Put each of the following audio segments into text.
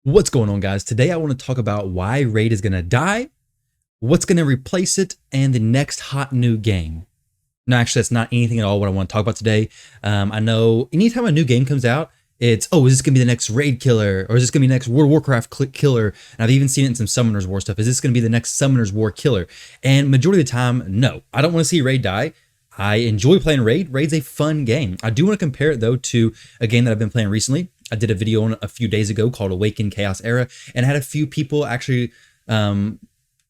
What's going on, guys? Today I want to talk about why Raid is going to die, what's going to replace it, and the next hot new game. No, actually, that's not anything at all what I want to talk about today. I know anytime a new game comes out, it's, oh, is this going to be the next Raid killer? Or is this going to be the next World of Warcraft killer? And I've even seen it in some Summoners War stuff. Is this going to be the next Summoners War killer? And majority of the time, no. I don't want to see Raid die. I enjoy playing Raid. Raid's a fun game. I do want to compare it, though, to a game that I've been playing recently. I did a video on a few days ago called Awaken Chaos Era, and I had a few people actually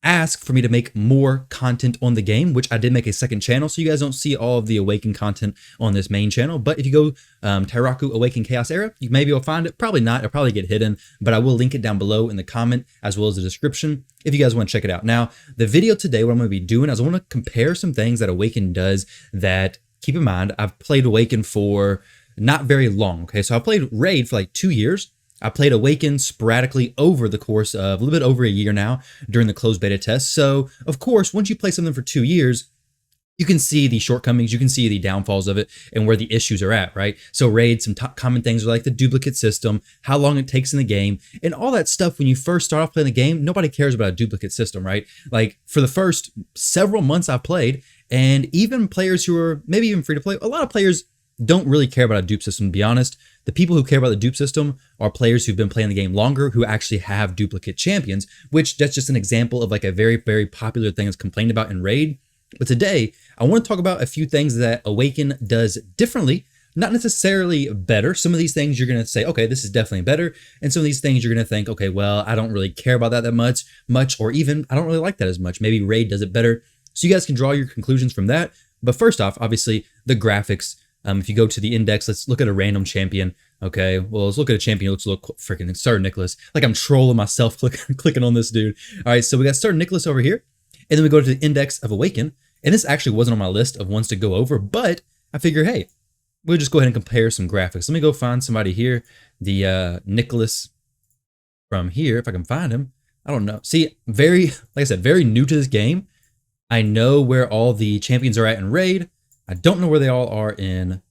ask for me to make more content on the game, which I did make a second channel, so you guys don't see all of the Awaken content on this main channel. But if you go Tyrauku Awaken Chaos Era, you maybe will find it. Probably not. It'll probably get hidden, but I will link it down below in the comment as well as the description if you guys want to check it out. Now, the video today, what I'm going to be doing is I want to compare some things that Awaken does that, keep in mind, I've played Awaken for not very long. Okay, so I played Raid for like 2 years. I played Awaken sporadically over the course of a little bit over a year now during the closed beta test. So, of course, once you play something for 2 years, you can see the shortcomings, you can see the downfalls of it and where the issues are at, right? So Raid, some top common things are like the duplicate system, how long it takes in the game, and all that stuff. When you first start off playing the game, nobody cares about a duplicate system, right? Like for the first several months I played, and even players who are maybe even free to play, a lot of players don't really care about a dupe system, to be honest. The people who care about the dupe system are players who've been playing the game longer, who actually have duplicate champions, which that's just an example of like a very, very popular thing that's complained about in Raid. But today, I want to talk about a few things that Awaken does differently, not necessarily better. Some of these things you're going to say, okay, this is definitely better. And some of these things you're going to think, okay, well, I don't really care about that much, or even I don't really like that as much. Maybe Raid does it better. So you guys can draw your conclusions from that. But first off, obviously, the graphics. If you go to the index, let's look at a random champion. Okay, well, let's look at a champion who looks a little freaking Sir Nicholas. Like I'm trolling myself clicking on this dude. All right, so we got Sir Nicholas over here. And then we go to the index of Awaken. And this actually wasn't on my list of ones to go over, but I figure, hey, we'll just go ahead and compare some graphics. Let me go find somebody here. The Nicholas from here, if I can find him. I don't know. See, like I said, very new to this game. I know where all the champions are at in Raid. I don't know where they all are in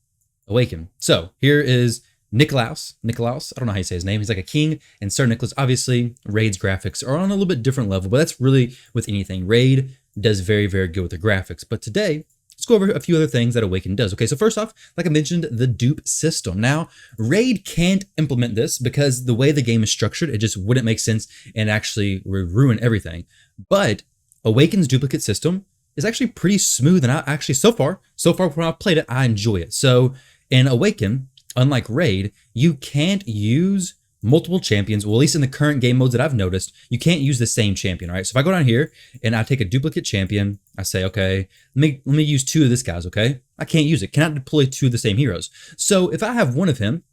Awaken. So here is Nikolaus. I don't know how you say his name. He's like a king. And Sir Nicholas, obviously, Raid's graphics are on a little bit different level, but that's really with anything. Raid does very, very good with the graphics. But today, let's go over a few other things that Awaken does. Okay, so first off, like I mentioned, the dupe system. Now, Raid can't implement this because the way the game is structured, it just wouldn't make sense and actually would ruin everything. But Awaken's duplicate system is actually pretty smooth, and I actually so far when I've played it, I enjoy it. So in Awaken, unlike Raid, you can't use multiple champions. Well, at least in the current game modes that I've noticed, you can't use the same champion. All right, so if I go down here and I take a duplicate champion, I say, okay, let me use two of this guy's. Okay, I can't use it. Cannot deploy two of the same heroes. So if I have one of him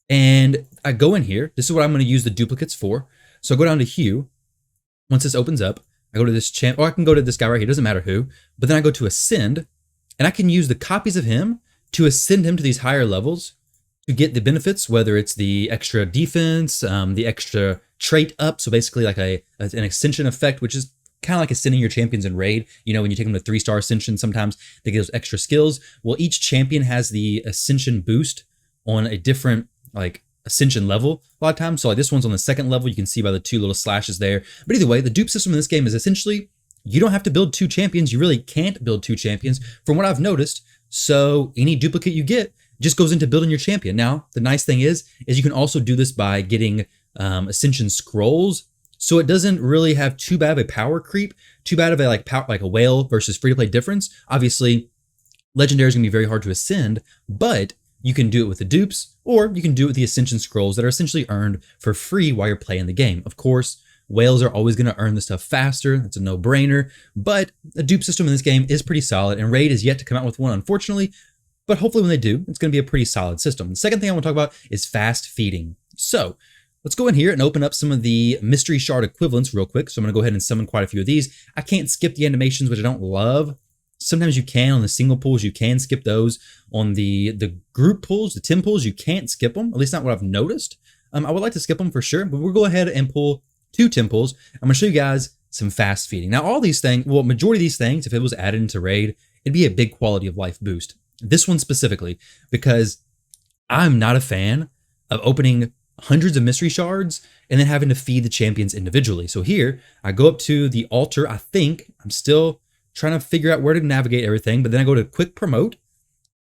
and I go in here, this is what I'm going to use the duplicates for. So I go down to Hue. Once this opens up, I go to this champ, or I can go to this guy right here, doesn't matter who, but then I go to Ascend, and I can use the copies of him to ascend him to these higher levels to get the benefits, whether it's the extra defense, the extra trait up, so basically like an ascension effect, which is kind of like ascending your champions in Raid. You know, when you take them to 3-star ascension, sometimes they get those extra skills. Well, each champion has the ascension boost on a different, like, ascension level a lot of times. So like this one's on the second level. You can see by the two little slashes there. But either way, the dupe system in this game is essentially, you don't have to build two champions. You really can't build two champions from what I've noticed. So any duplicate you get just goes into building your champion. Now, the nice thing is you can also do this by getting ascension scrolls. So it doesn't really have too bad of a power creep, too bad of a like a whale versus free to play difference. Obviously, legendary is gonna be very hard to ascend, but you can do it with the dupes, or you can do it with the ascension scrolls that are essentially earned for free while you're playing the game. Of course, whales are always going to earn the stuff faster. That's a no-brainer. But the dupe system in this game is pretty solid, and Raid is yet to come out with one, unfortunately. But hopefully when they do, it's going to be a pretty solid system. The second thing I want to talk about is fast feeding. So let's go in here and open up some of the mystery shard equivalents real quick. So I'm going to go ahead and summon quite a few of these. I can't skip the animations, which I don't love. Sometimes you can on the single pools, you can skip those. On the group pools, the 10 pools, you can't skip them, at least not what I've noticed. I would like to skip them for sure, but we'll go ahead and pull 2 10 pools. I'm gonna show you guys some fast feeding. Now all these things, well, majority of these things, if it was added into Raid, it'd be a big quality of life boost. This one specifically, because I'm not a fan of opening hundreds of mystery shards, and then having to feed the champions individually. So here, I go up to the altar. I think I'm still trying to figure out where to navigate everything, but then I go to quick promote.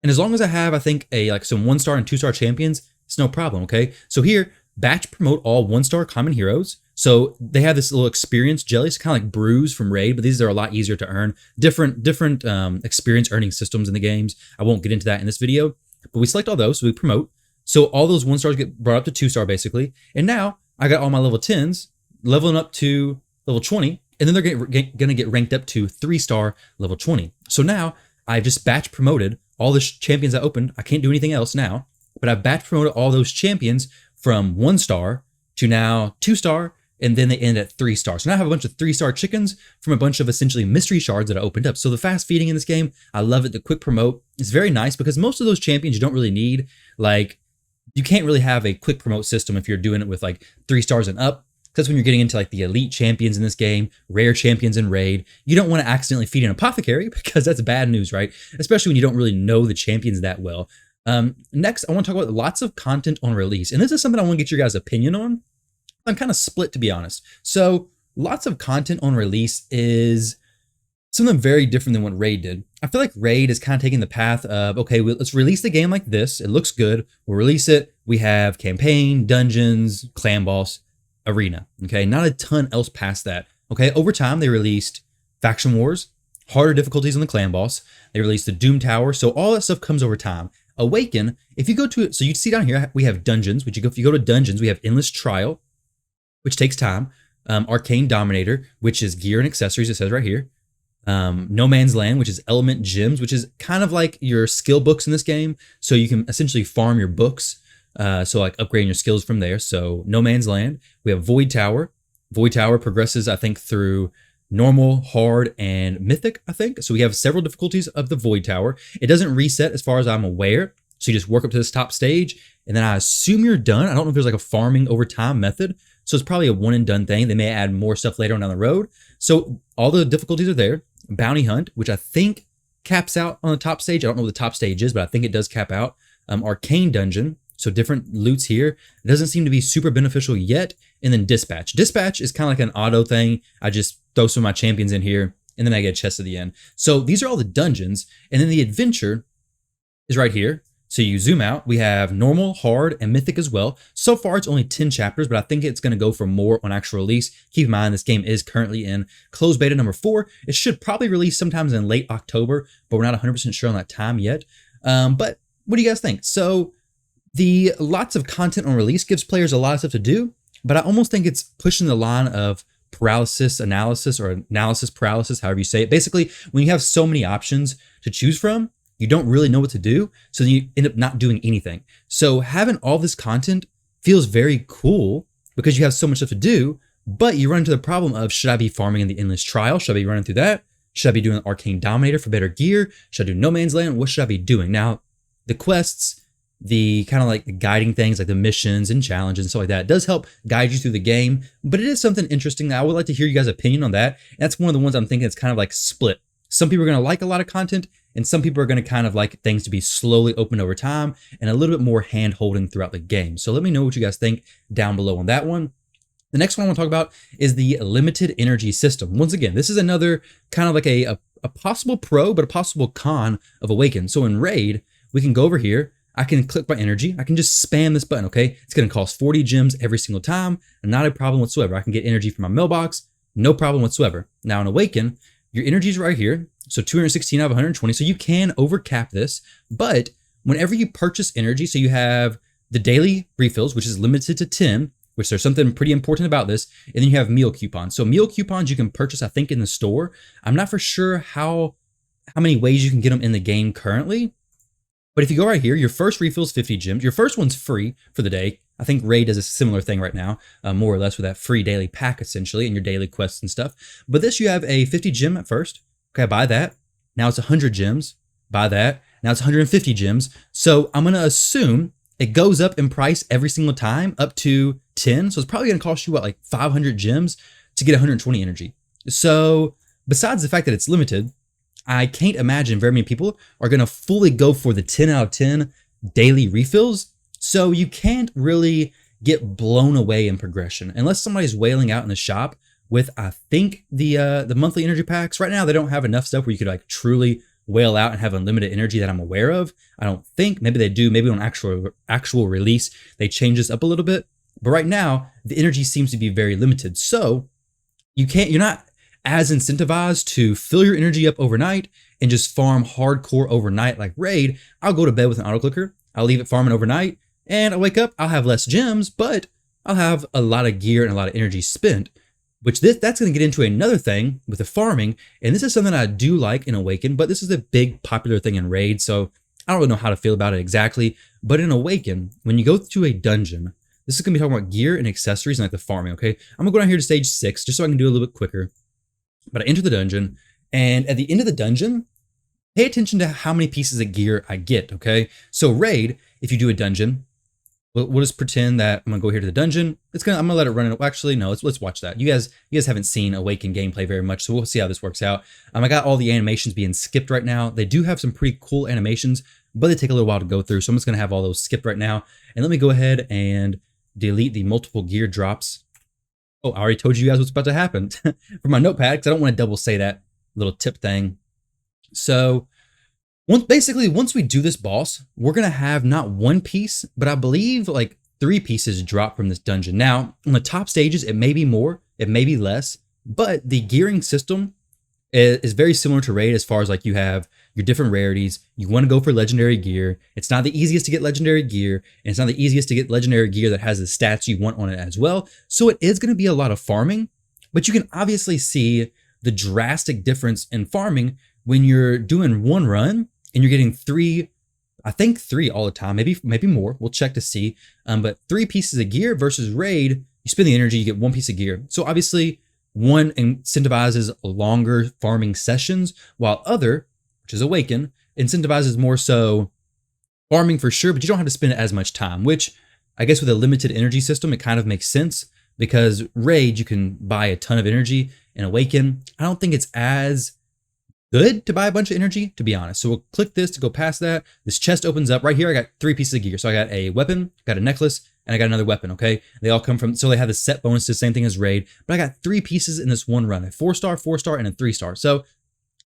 And as long as I have, I think, some 1-star and 2-star champions, it's no problem, okay? So here, batch promote all 1-star common heroes. So they have this little experience jelly. It's kind of like brews from Raid, but these are a lot easier to earn. Different experience earning systems in the games. I won't get into that in this video, but we select all those, so we promote. So all those 1-stars get brought up to 2-star basically. And now I got all my level 10s leveling up to level 20, and then they're gonna get ranked up to 3-star level 20. So now I've just batch promoted all the champions I opened. I can't do anything else now, but I've batch promoted all those champions from 1-star to now 2-star, and then they end at 3-star. So now I have a bunch of 3-star chickens from a bunch of essentially mystery shards that I opened up. So the fast feeding in this game, I love it. The quick promote is very nice because most of those champions you don't really need. Like, you can't really have a quick promote system if you're doing it with like 3 stars and up. Because when you're getting into like the elite champions in this game, rare champions in Raid, you don't want to accidentally feed an apothecary because that's bad news, right? Especially when you don't really know the champions that well. Next, I want to talk about lots of content on release. And this is something I want to get your guys' opinion on. I'm kind of split, to be honest. So lots of content on release is something very different than what Raid did. I feel like Raid is kind of taking the path of, okay, let's release the game like this. It looks good. We'll release it. We have campaign, dungeons, clan boss, arena. Okay, not a ton else past that. Okay, over time, they released faction wars, harder difficulties on the clan boss. They released the Doom Tower. So all that stuff comes over time. Awaken, if you go to it, so you see down here, we have dungeons, which if you go to dungeons, we have Endless Trial, which takes time. Arcane Dominator, which is gear and accessories, it says right here. No Man's Land, which is element gems, which is kind of like your skill books in this game. So you can essentially farm your books. So like upgrading your skills from there. So No Man's Land. We have Void Tower. Void Tower progresses, I think, through normal, hard, and mythic, I think. So we have several difficulties of the Void Tower. It doesn't reset as far as I'm aware. So you just work up to this top stage, and then I assume you're done. I don't know if there's like a farming over time method. So it's probably a one and done thing. They may add more stuff later on down the road. So all the difficulties are there. Bounty Hunt, which I think caps out on the top stage. I don't know what the top stage is, but I think it does cap out. Arcane Dungeon. So different loots here. It doesn't seem to be super beneficial yet. And then Dispatch. Dispatch is kind of like an auto thing. I just throw some of my champions in here, and then I get a chest at the end. So these are all the dungeons. And then the adventure is right here. So you zoom out. We have normal, hard, and mythic as well. So far, it's only 10 chapters, but I think it's going to go for more on actual release. Keep in mind, this game is currently in closed beta number 4. It should probably release sometimes in late October, but we're not 100% sure on that time yet. But what do you guys think? So the lots of content on release gives players a lot of stuff to do, but I almost think it's pushing the line of paralysis analysis or analysis paralysis, however you say it. Basically, when you have so many options to choose from, you don't really know what to do, so you end up not doing anything. So having all this content feels very cool because you have so much stuff to do, but you run into the problem of, should I be farming in the Endless Trial? Should I be running through that? Should I be doing Arcane Dominator for better gear? Should I do No Man's Land? What should I be doing? Now, the quests, the kind of like the guiding things like the missions and challenges and stuff like that does help guide you through the game, but it is something interesting that I would like to hear you guys' opinion on that. And that's one of the ones I'm thinking it's kind of like split. Some people are going to like a lot of content, and some people are going to kind of like things to be slowly opened over time and a little bit more hand holding throughout the game. So let me know what you guys think down below on that one. The next one I want to talk about is the limited energy system. Once again, this is another kind of like a possible pro, but a possible con of Awaken. So in Raid, we can go over here. I can click my energy. I can just spam this button, okay? It's going to cost 40 gems every single time, and not a problem whatsoever. I can get energy from my mailbox, no problem whatsoever. Now in Awaken, your energy is right here. So 216 out of 120. So you can overcap this, but whenever you purchase energy, so you have the daily refills, which is limited to 10, which there's something pretty important about this, and then you have meal coupons. So meal coupons you can purchase, I think, in the store. I'm not for sure how many ways you can get them in the game currently, but if you go right here, your first refill is 50 gems. Your first one's free for the day. I think Raid does a similar thing right now, more or less with that free daily pack, essentially, and your daily quests and stuff. But this, you have a 50 gem at first. Okay, I buy that. Now it's 100 gems. Buy that. Now it's 150 gems. So I'm going to assume it goes up in price every single time up to 10. So it's probably going to cost you, what, like 500 gems to get 120 energy. So besides the fact that it's limited, I can't imagine very many people are going to fully go for the 10 out of 10 daily refills. So you can't really get blown away in progression. Unless somebody's wailing out in the shop with, I think, the monthly energy packs. Right now, they don't have enough stuff where you could like truly wail out and have unlimited energy that I'm aware of. I don't think. Maybe they do. Maybe on actual release, they change this up a little bit. But right now, the energy seems to be very limited. So you're not as incentivized to fill your energy up overnight and just farm hardcore overnight like Raid. I'll go to bed with an auto clicker. I'll leave it farming overnight, and I wake up, I'll have less gems, but I'll have a lot of gear and a lot of energy spent, which that's going to get into another thing with the farming. And this is something I do like in Awaken, but this is a big popular thing in Raid. So I don't really know how to feel about it exactly, but in Awaken, when you go to a dungeon, this is going to be talking about gear and accessories and like the farming, okay? I'm going to go down here to stage 6 just so I can do it a little bit quicker. But I enter the dungeon, and at the end of the dungeon, pay attention to how many pieces of gear I get, okay? So Raid, if you do a dungeon, we'll just pretend that I'm gonna go here to the dungeon. I'm gonna let it run. Actually, no, let's watch that. You guys haven't seen Awaken gameplay very much, so we'll see how this works out. I got all the animations being skipped right now. They do have some pretty cool animations, but they take a little while to go through. So I'm just gonna have all those skipped right now. And let me go ahead and delete the multiple gear drops. Oh, I already told you guys what's about to happen for my notepad, because I don't want to double say that little tip thing. So once we do this boss, we're going to have not one piece, but I believe like 3 pieces drop from this dungeon. Now, on the top stages, it may be more, it may be less, but the gearing system is very similar to Raid as far as like you have your different rarities. You want to go for legendary gear. It's not the easiest to get legendary gear, and it's not the easiest to get legendary gear that has the stats you want on it as well. So it is going to be a lot of farming, but you can obviously see the drastic difference in farming when you're doing one run and you're getting 3, I think 3 all the time, maybe more. We'll check to see. But 3 pieces of gear versus Raid, you spend the energy, you get 1 piece of gear. So obviously one incentivizes longer farming sessions, while other, which is Awaken, incentivizes more so farming for sure, but you don't have to spend as much time, which I guess with a limited energy system, it kind of makes sense, because Raid, you can buy a ton of energy, and Awaken, I don't think it's as good to buy a bunch of energy, to be honest. So we'll click this to go past that. This chest opens up. Right here, I got 3 pieces of gear. So I got a weapon, got a necklace, and I got another weapon, okay? They all come from, so they have the set bonuses, same thing as Raid, but I got 3 pieces in this one run, a 4-star, 4-star, and a 3-star. So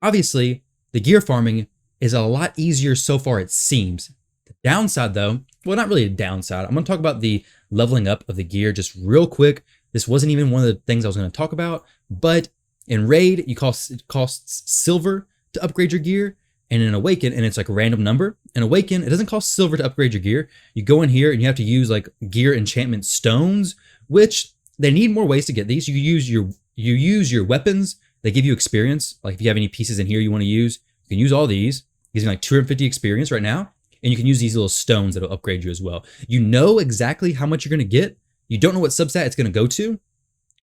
obviously, the gear farming is a lot easier so far, it seems. The downside though, well, not really a downside. I'm gonna talk about the leveling up of the gear just real quick. This wasn't even one of the things I was gonna talk about, but in Raid, it costs silver to upgrade your gear, and in Awaken, and it's like a random number. In Awaken, it doesn't cost silver to upgrade your gear. You go in here and you have to use like gear enchantment stones, which they need more ways to get these. You use your weapons. They give you experience. Like if you have any pieces in here you want to use, you can use all these. Gives you like 250 experience right now, and you can use these little stones that'll upgrade you as well. You know exactly how much you're gonna get. You don't know what substat it's gonna go to,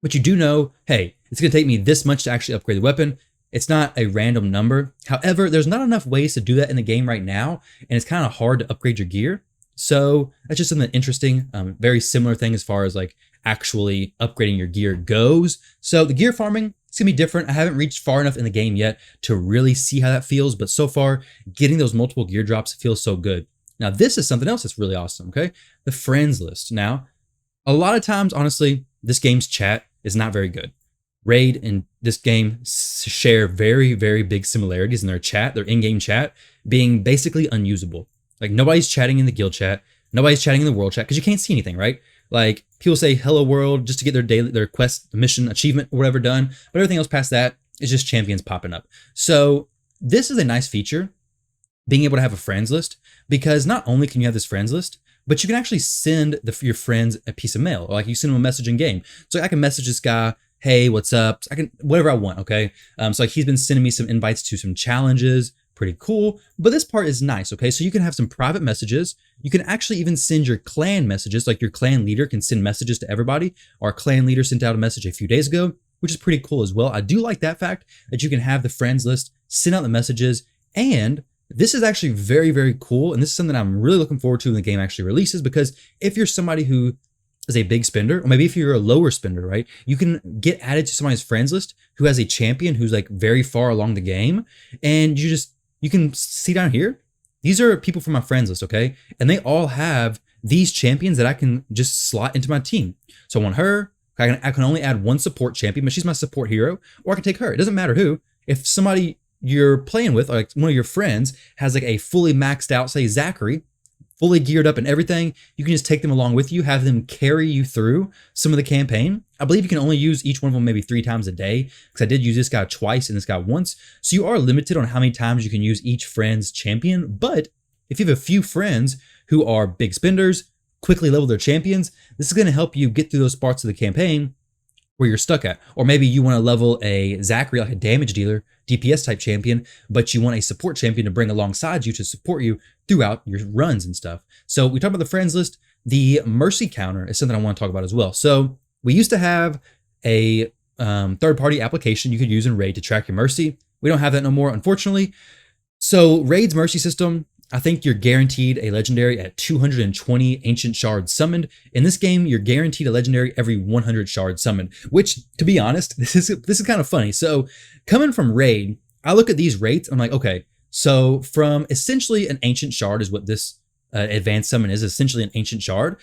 but you do know, hey, it's going to take me this much to actually upgrade the weapon. It's not a random number. However, there's not enough ways to do that in the game right now, and it's kind of hard to upgrade your gear. So that's just something interesting. Very similar thing as far as like actually upgrading your gear goes. So the gear farming, it's going to be different. I haven't reached far enough in the game yet to really see how that feels, but so far, getting those multiple gear drops feels so good. Now, this is something else that's really awesome, okay? The friends list. Now, a lot of times, honestly, this game's chat is not very good. Raid and this game share very, very big similarities in their chat, their in-game chat, being basically unusable. Like nobody's chatting in the guild chat, nobody's chatting in the world chat, because you can't see anything, right? Like people say hello world just to get their quest, mission, achievement, or whatever done, but everything else past that is just champions popping up. So this is a nice feature, being able to have a friends list, because not only can you have this friends list, but you can actually send your friends a piece of mail, or like you send them a message in game. So I can message this guy, hey, what's up? I can, whatever I want, okay? So like he's been sending me some invites to some challenges, pretty cool. But this part is nice, okay? So you can have some private messages. You can actually even send your clan messages, like your clan leader can send messages to everybody. Our clan leader sent out a message a few days ago, which is pretty cool as well. I do like that fact that you can have the friends list, send out the messages, and this is actually very, very cool. And this is something I'm really looking forward to when the game actually releases, because if you're somebody who is a big spender, or maybe if you're a lower spender, right, you can get added to somebody's friends list who has a champion who's like very far along the game. And you can see down here, these are people from my friends list, okay? And they all have these champions that I can just slot into my team. So I want her. I can only add one support champion, but she's my support hero, or I can take her. It doesn't matter who. If somebody you're playing with, like one of your friends, has like a fully maxed out, say Zachary, fully geared up and everything, you can just take them along with you, have them carry you through some of the campaign. I believe you can only use each one of them maybe 3 times a day, because I did use this guy twice and this guy once. So you are limited on how many times you can use each friend's champion. But if you have a few friends who are big spenders, quickly level their champions, this is going to help you get through those parts of the campaign where you're stuck at. Or maybe you want to level a Zachary, like a damage dealer, DPS type champion, but you want a support champion to bring alongside you to support you throughout your runs and stuff. So we talked about the friends list. The mercy counter is something I want to talk about as well. So we used to have a third-party application you could use in Raid to track your mercy. We don't have that no more, unfortunately. So Raid's mercy system, I think you're guaranteed a legendary at 220 ancient shards summoned. In this game, you're guaranteed a legendary every 100 shards summoned, which, to be honest, this is kind of funny. So coming from Raid, I look at these rates, I'm like, okay, so from essentially an ancient shard is what this advanced summon is, essentially an ancient shard.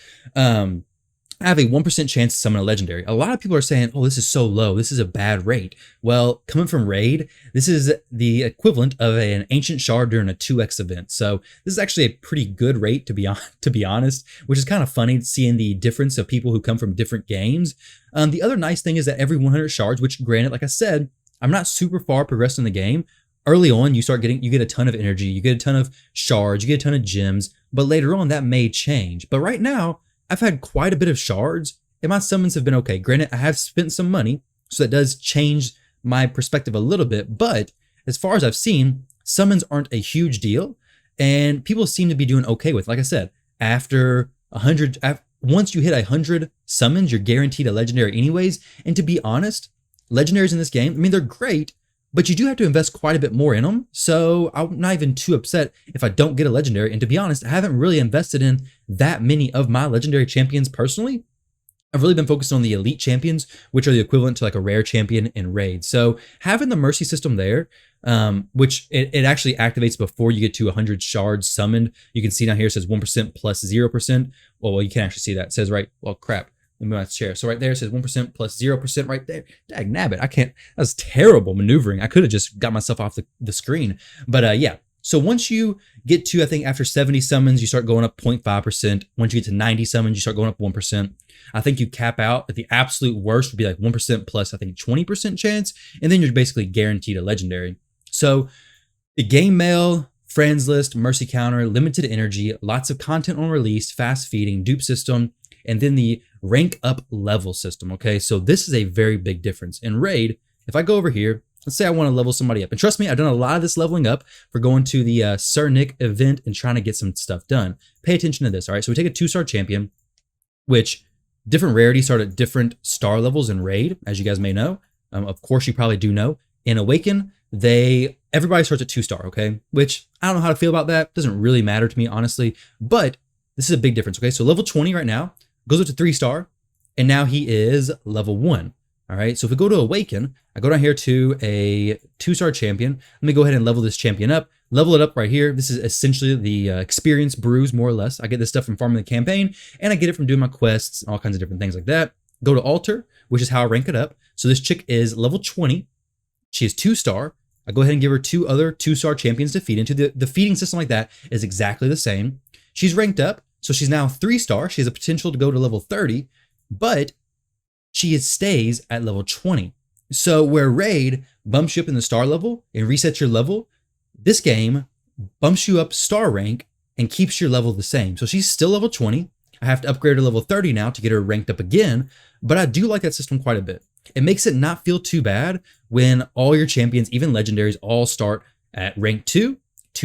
I have a 1% chance to summon a legendary. A lot of people are saying, oh, this is so low. This is a bad rate. Well, coming from Raid, this is the equivalent of an ancient shard during a 2x event. So this is actually a pretty good rate, to be honest, which is kind of funny seeing the difference of people who come from different games. The other nice thing is that every 100 shards, which granted, like I said, I'm not super far progressed in the game. Early on, you get a ton of energy, you get a ton of shards, you get a ton of gems, but later on that may change. But right now, I've had quite a bit of shards and my summons have been okay. Granted, I have spent some money, so that does change my perspective a little bit, but as far as I've seen, summons aren't a huge deal and people seem to be doing okay with. Like I said, after 100, once you hit 100 summons, you're guaranteed a legendary anyways. And to be honest, legendaries in this game, I mean, they're great, but you do have to invest quite a bit more in them. So I'm not even too upset if I don't get a legendary. And to be honest, I haven't really invested in that many of my legendary champions personally. I've really been focused on the elite champions, which are the equivalent to like a rare champion in Raid. So having the mercy system there, which it actually activates before you get to 100 shards summoned. You can see down here it says 1% plus 0%. Well, you can't actually see that. It says right, well, crap. Let me share. So right there it says 1% plus 0% right there. Dag nabbit. That was terrible maneuvering. I could have just got myself off the screen. But yeah. So once you get to, I think after 70 summons, you start going up 0.5%. Once you get to 90 summons, you start going up 1%. I think you cap out at the absolute worst would be like 1% plus, I think 20% chance. And then you're basically guaranteed a legendary. So the game mail, friends list, mercy counter, limited energy, lots of content on release, fast feeding, dupe system, and then the rank up level system, okay? So this is a very big difference. In Raid, if I go over here, let's say I want to level somebody up. And trust me, I've done a lot of this leveling up for going to the Sir Nick event and trying to get some stuff done. Pay attention to this, all right? So we take a 2-star champion, which different rarities start at different star levels in Raid, as you guys may know. Of course, you probably do know. In Awaken, everybody starts at 2-star, okay? Which I don't know how to feel about that. Doesn't really matter to me, honestly. But this is a big difference, okay? So level 20 right now, goes up to 3-star, and now he is level 1. All right, so if we go to Awaken, I go down here to a 2-star champion. Let me go ahead and level this champion up. Level it up right here. This is essentially the experience brews, more or less. I get this stuff from farming the campaign, and I get it from doing my quests and all kinds of different things like that. Go to Altar, which is how I rank it up. So this chick is level 20. She is 2-star. I go ahead and give her 2 other 2-star champions to feed into. The feeding system like that is exactly the same. She's ranked up. So she's now 3-star. She has a potential to go to level 30, but she stays at level 20. So where Raid bumps you up in the star level and resets your level, this game bumps you up star rank and keeps your level the same. So she's still level 20. I have to upgrade her to level 30 now to get her ranked up again, but I do like that system quite a bit. It makes it not feel too bad when all your champions, even legendaries, all start at rank 2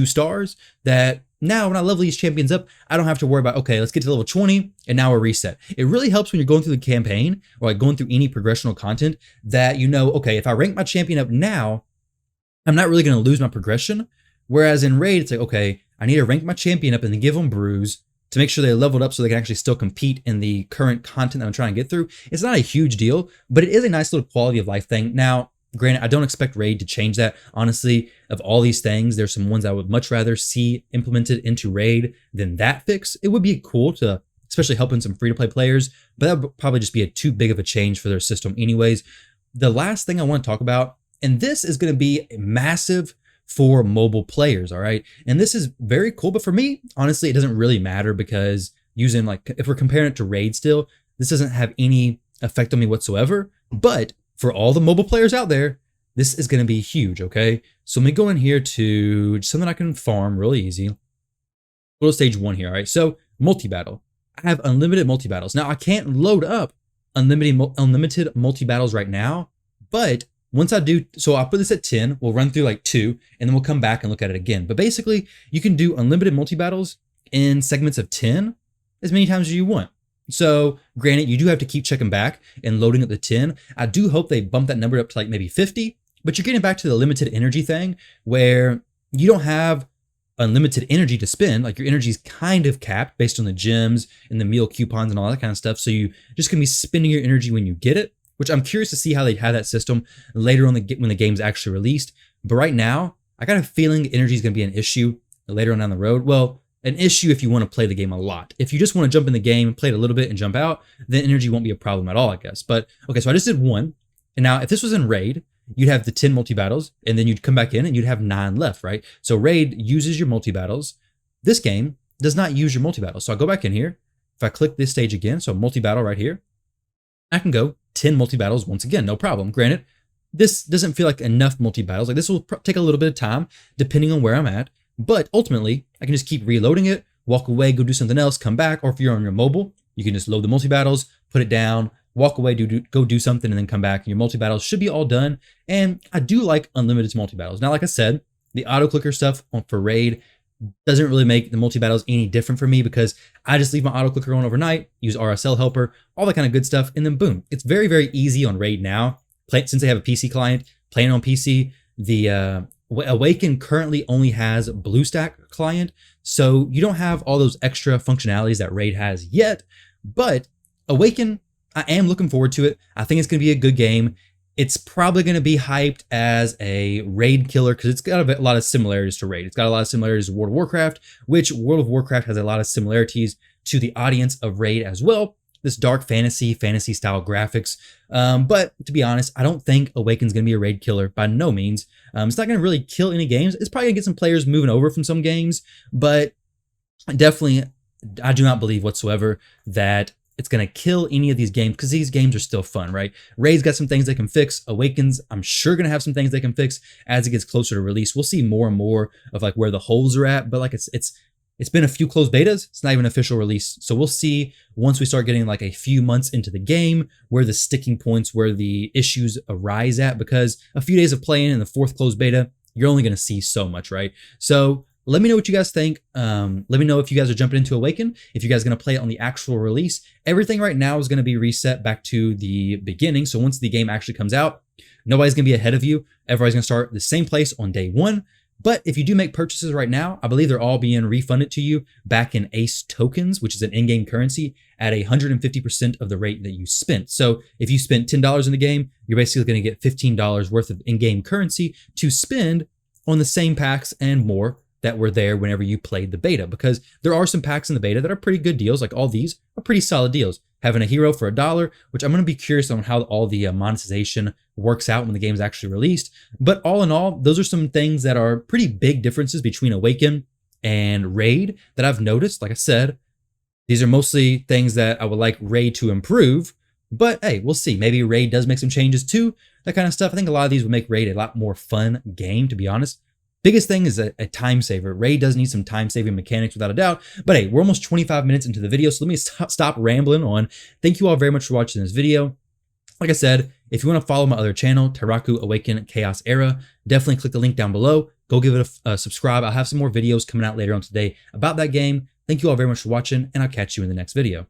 stars, that now when I level these champions up, I don't have to worry about, okay, let's get to level 20 and now we're reset. It really helps when you're going through the campaign or like going through any progressional content that you know, okay, if I rank my champion up now, I'm not really going to lose my progression. Whereas in Raid, it's like, okay, I need to rank my champion up and then give them brews to make sure they leveled up so they can actually still compete in the current content that I'm trying to get through. It's not a huge deal, but it is a nice little quality of life thing. Now, granted, I don't expect Raid to change that. Honestly, of all these things, there's some ones I would much rather see implemented into Raid than that fix. It would be cool to especially helping some free-to-play players, but that would probably just be too big of a change for their system anyways. The last thing I want to talk about, and this is going to be massive for mobile players, all right? And this is very cool, but for me, honestly, it doesn't really matter because using like, if we're comparing it to Raid still, this doesn't have any effect on me whatsoever. But for all the mobile players out there, this is going to be huge, okay? So let me go in here to something I can farm really easy. Go to stage 1 here, all right? So multi-battle. I have unlimited multi-battles. Now, I can't load up unlimited multi-battles right now, but once I do, so I'll put this at 10, we'll run through like 2, and then we'll come back and look at it again. But basically, you can do unlimited multi-battles in segments of 10 as many times as you want. So granted, you do have to keep checking back and loading up the 10. I do hope they bump that number up to like maybe 50, but you're getting back to the limited energy thing where you don't have unlimited energy to spend. Like your energy is kind of capped based on the gems and the meal coupons and all that kind of stuff. So you just gonna be spending your energy when you get it, which I'm curious to see how they have that system later on when the game's actually released. But right now, I got a feeling energy is gonna be an issue later on down the road. Well, an issue if you want to play the game a lot. If you just want to jump in the game, play it a little bit and jump out, then energy won't be a problem at all, I guess. But okay, so I just did 1. And now if this was in Raid, you'd have the 10 multi-battles and then you'd come back in and you'd have 9 left, right? So Raid uses your multi-battles. This game does not use your multi-battles. So I'll go back in here. If I click this stage again, so multi-battle right here, I can go 10 multi-battles once again, no problem. Granted, this doesn't feel like enough multi-battles. Like this will take a little bit of time depending on where I'm at. But ultimately, I can just keep reloading it, walk away, go do something else, come back. Or if you're on your mobile, you can just load the multi-battles, put it down, walk away, go do something, and then come back. And your multi-battles should be all done. And I do like unlimited multi-battles. Now, like I said, the auto-clicker stuff for Raid doesn't really make the multi-battles any different for me because I just leave my auto-clicker on overnight, use RSL helper, all that kind of good stuff, and then boom. It's very, very easy on Raid now. Since they have a PC client, playing on PC, the Awaken currently only has Bluestack client, so you don't have all those extra functionalities that Raid has yet, but Awaken, I am looking forward to it. I think it's going to be a good game. It's probably going to be hyped as a Raid killer because it's got a lot of similarities to Raid. It's got a lot of similarities to World of Warcraft, which World of Warcraft has a lot of similarities to the audience of Raid as well. This dark fantasy style graphics. But to be honest, I don't think Awaken's going to be a Raid killer by no means. It's not going to really kill any games. It's probably going to get some players moving over from some games, but definitely, I do not believe whatsoever that it's going to kill any of these games because these games are still fun, right? Raid's got some things they can fix. Awaken's, I'm sure, going to have some things they can fix as it gets closer to release. We'll see more and more of like where the holes are at, but like it's been a few closed betas. It's not even an official release. So we'll see once we start getting like a few months into the game where the sticking points, where the issues arise at, because a few days of playing in the 4th closed beta, you're only going to see so much, right? So let me know what you guys think. Let me know if you guys are jumping into Awaken, if you guys are going to play it on the actual release. Everything right now is going to be reset back to the beginning. So once the game actually comes out, nobody's going to be ahead of you. Everybody's going to start the same place on day 1. But if you do make purchases right now, I believe they're all being refunded to you back in ACE tokens, which is an in-game currency, at 150% of the rate that you spent. So if you spent $10 in the game, you're basically going to get $15 worth of in-game currency to spend on the same packs and more that were there whenever you played the beta, because there are some packs in the beta that are pretty good deals. Like all these are pretty solid deals. Having a hero for $1, which I'm going to be curious on how all the monetization works out when the game's actually released. But all in all, those are some things that are pretty big differences between Awaken and Raid that I've noticed. Like I said, these are mostly things that I would like Raid to improve. But hey, we'll see. Maybe Raid does make some changes too, that kind of stuff. I think a lot of these would make Raid a lot more fun game, to be honest. Biggest thing is a time saver. Raid does need some time saving mechanics without a doubt. But hey, we're almost 25 minutes into the video, so let me stop rambling on. Thank you all very much for watching this video. Like I said, if you want to follow my other channel, Tyrauku, Awaken, Chaos Era, definitely click the link down below. Go give it a subscribe. I'll have some more videos coming out later on today about that game. Thank you all very much for watching, and I'll catch you in the next video.